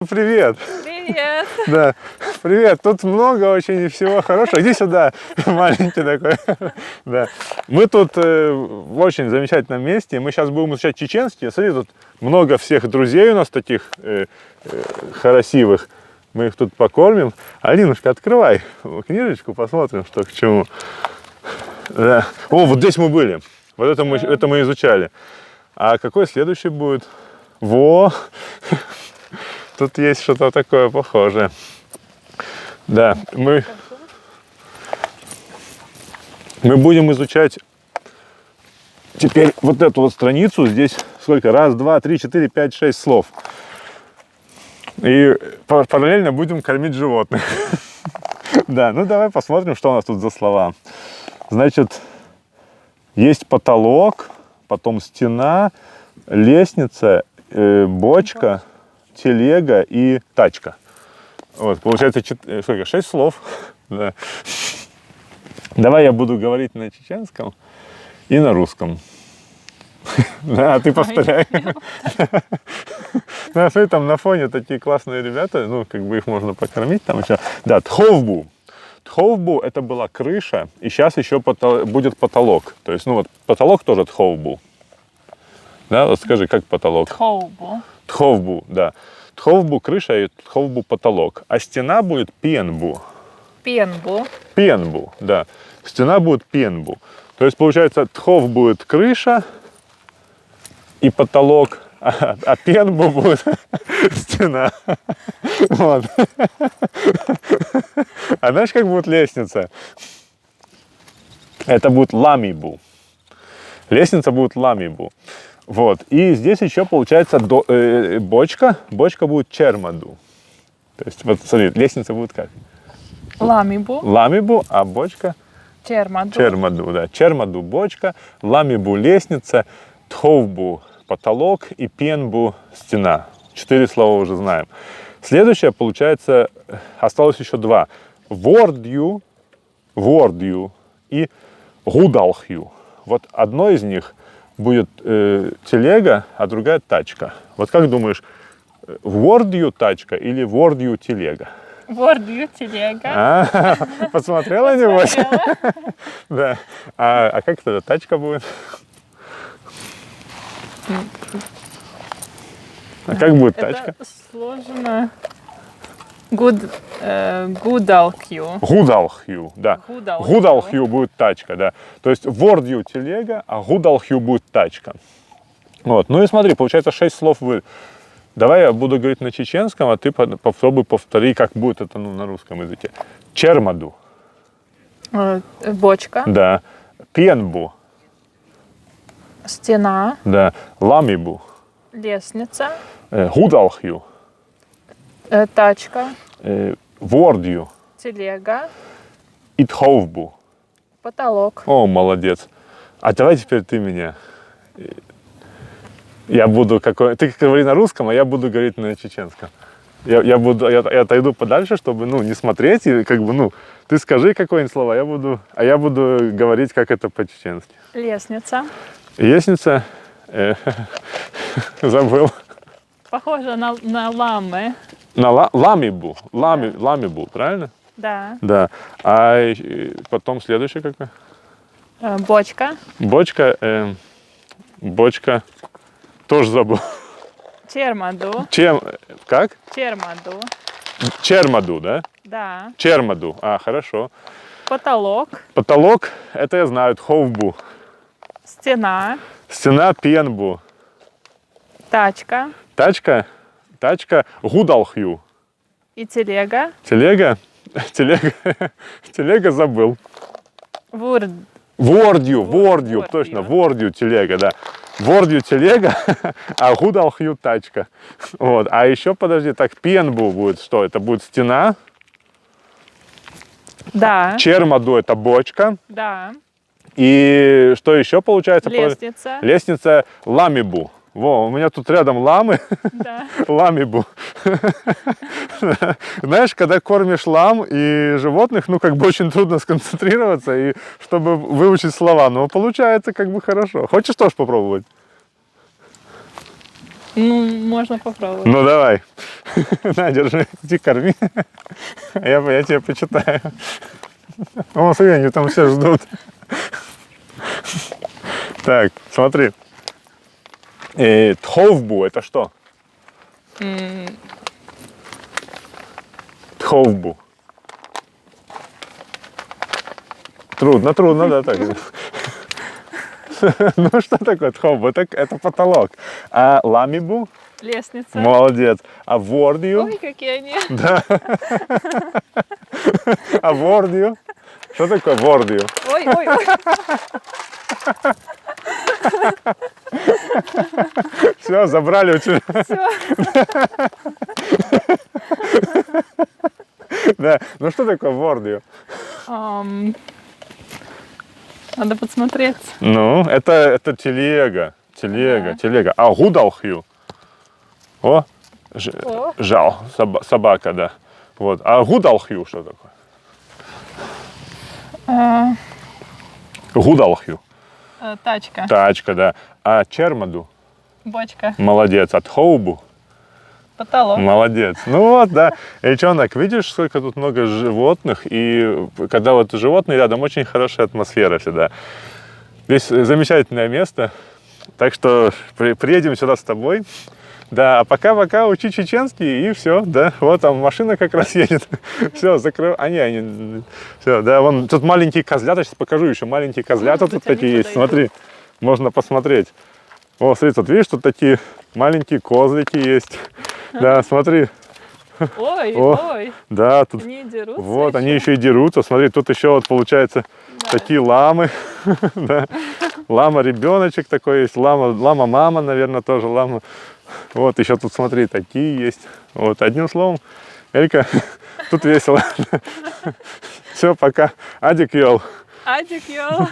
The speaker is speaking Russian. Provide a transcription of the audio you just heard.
Привет! Привет! Да, привет! Тут много очень всего хорошего. Иди сюда, маленький такой. Да. Мы тут в очень замечательном месте. Мы сейчас будем изучать чеченский. Смотри, тут много всех друзей у нас таких харасивых. Мы их тут покормим. Алинушка, открывай книжечку, посмотрим, что к чему. Да. О, вот здесь мы были. Вот это мы изучали. А какой следующий будет? Во! Тут есть что-то такое похожее. Да, мы будем изучать теперь вот эту вот страницу. Здесь сколько? Раз, два, три, четыре, пять, шесть слов. И параллельно будем кормить животных. Да, ну давай посмотрим, что у нас тут за слова. Значит, есть потолок, потом стена, лестница, бочка, телега и тачка. Вот, получается, сколько? 6 слов. Да. Давай я буду говорить на чеченском и на русском. Да, а ты повторяй. Да, смотри, там на фоне такие классные ребята, ну, как бы их можно покормить там еще. Да, тховбу. Тховбу — это была крыша, и сейчас еще будет потолок. То есть, ну вот, потолок тоже тховбу. Да, вот скажи, как потолок? Тховбу. Тховбу, да. Тховбу крыша и тховбу потолок. А стена будет пенбу. Пенбу. Пенбу, да. Стена будет пенбу. То есть, получается, тхов будет крыша и потолок, а пенбу будет стена. Вот. А знаешь, как будет лестница? Это будет ламибу. Лестница будет ламибу. Вот. И здесь еще получается бочка. Бочка будет чермаду. То есть, вот смотри, лестница будет как? Ламибу. Ламибу, а бочка? Чермаду. Чермаду, да. Чермаду бочка, ламибу лестница, тховбу потолок и пенбу стена. 4 слова уже знаем. Следующее, получается, осталось еще 2. Вордью и гудалхью. Вот одно из них будет телега, а другая тачка. Вот как думаешь, вордью тачка или вордью телега? Вордью телега. Посмотрела, небось? Да. А как тогда тачка будет? А как будет тачка? Это сложно. Гудалкью. Гудалхью, да. Гудалхью. Гудалхью будет тачка, да. То есть вордью телега, а гудалхью будет тачка. Вот. Ну и смотри, получается 6 слов. Давай я буду говорить на чеченском, а ты попробуй повтори, как будет это на русском языке. Чермаду. Бочка. Да. Пенбу. Стена. Да. Ламибу. Лестница. Гудалхью. Тачка. Вордью. Телега. И тховбу. Потолок. О, молодец. А давай теперь ты меня. Я буду ты говори на русском, а я буду говорить на чеченском. Я отойду подальше, чтобы, ну, не смотреть, и как бы, ну, ты скажи какое-нибудь слово, а я буду говорить, как это по-чеченски. Лестница. Лестница. Забыл. Похоже на ламы. На ламибу. Ламибу, правильно? Да. Да. А потом следующее какое? Бочка. Бочка. Тоже забыл. Чермаду. Как? Чермаду. Чермаду, да? Да. Чермаду. Хорошо. Потолок. Потолок, это я знаю, тховбу. Стена. Стена пенбу. Тачка. Тачка гудалхью. И телега. Телега забыл. Вордью, точно, вордью телега, да. Вордью телега, а гудалхью тачка. Вот. А еще, подожди, так, пенбу будет что? Это будет стена. Да. Чермаду — это бочка. Да. И что еще получается? Лестница. Лестница ламибу. Во, у меня тут рядом ламы. Да. Ламибу. Знаешь, когда кормишь лам и животных, ну, как бы очень трудно сконцентрироваться, и чтобы выучить слова. Но получается как бы хорошо. Хочешь тоже попробовать? Ну, можно попробовать. Ну давай. На, держи, иди корми. Я тебе почитаю. О, смотри, они там все ждут. Так, смотри. Тховбу это что? Тховбу. Трудно, да, так. Ну что такое тховбу? Это потолок. А ламибу? Лестница. Молодец. А вордию? Ой, какие они. А вордию? Что такое вордию? Ой, ой, ой. Все, забрали у тебя. Все. Да. Ну что такое вордию? Надо подсмотреть. Ну, это телега. Телега. А гудалхью? О, О. жал, собака, да. Вот. А гудалхью что такое? Гудалхью. Тачка. Тачка, да. А чермаду? Бочка. Молодец. А тхоубу? Потолок. Молодец. Ну вот, да. Эльчонок, видишь, сколько тут много животных, и когда вот животные рядом, очень хорошая атмосфера всегда. Здесь замечательное место, так что приедем сюда с тобой. Да, а пока учи чеченский, и все, да. Вот там машина как раз едет. Все, закрыл. Они. Все, да, вон тут маленькие козлята, сейчас покажу еще. Маленькие козлята тут такие есть. Смотри, можно посмотреть. О, смотри, тут видишь, тут такие маленькие козлики есть. Да, смотри. Ой, О, ой. Да, тут. Они дерутся. Вот, они еще и дерутся. Смотри, тут еще вот получается такие ламы. Да. Лама ребеночек такой есть. Лама мама, наверное, тоже лама. Вот, еще тут, смотри, такие есть. Вот, одним словом, Элька, тут весело. Все, пока. Адик ел. Адик, йо.